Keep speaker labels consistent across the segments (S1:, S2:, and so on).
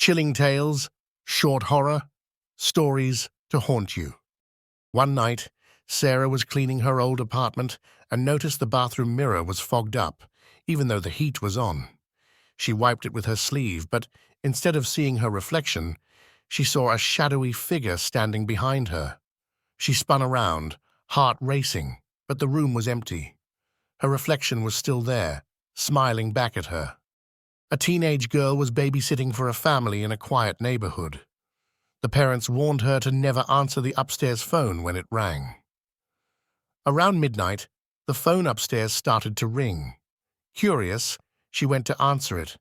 S1: Chilling tales, short horror, stories to haunt you. One night, Sarah was cleaning her old apartment and noticed the bathroom mirror was fogged up, even though the heat was on. She wiped it with her sleeve, but instead of seeing her reflection, she saw a shadowy figure standing behind her. She spun around, heart racing, but the room was empty. Her reflection was still there, smiling back at her. A teenage girl was babysitting for a family in a quiet neighborhood. The parents warned her to never answer the upstairs phone when it rang. Around midnight, the phone upstairs started to ring. Curious, she went to answer it,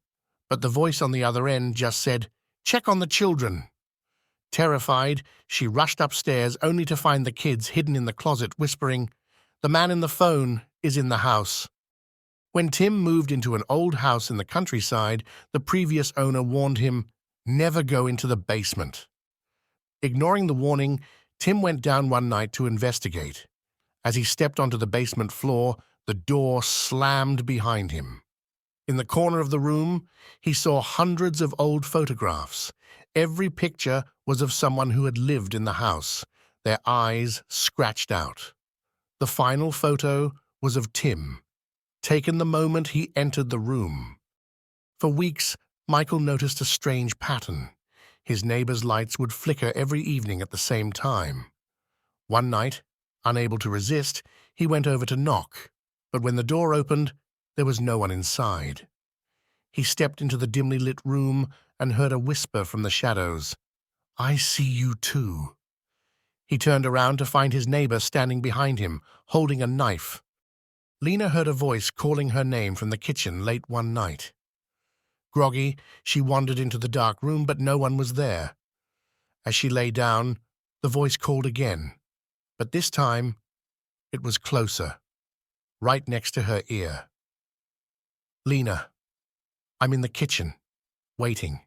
S1: but the voice on the other end just said, "Check on the children." Terrified, she rushed upstairs only to find the kids hidden in the closet whispering, "The man in the phone is in the house." When Tim moved into an old house in the countryside, the previous owner warned him, "Never go into the basement." Ignoring the warning, Tim went down one night to investigate. As he stepped onto the basement floor, the door slammed behind him. In the corner of the room, he saw hundreds of old photographs. Every picture was of someone who had lived in the house, their eyes scratched out. The final photo was of Tim, taken the moment he entered the room. For weeks, Michael noticed a strange pattern. His neighbor's lights would flicker every evening at the same time. One night, unable to resist, he went over to knock, but when the door opened, there was no one inside. He stepped into the dimly lit room and heard a whisper from the shadows, "I see you too." He turned around to find his neighbor standing behind him, holding a knife. Lena heard a voice calling her name from the kitchen late one night. Groggy, she wandered into the dark room, but no one was there. As she lay down, the voice called again, but this time it was closer, right next to her ear. "Lena, I'm in the kitchen, waiting."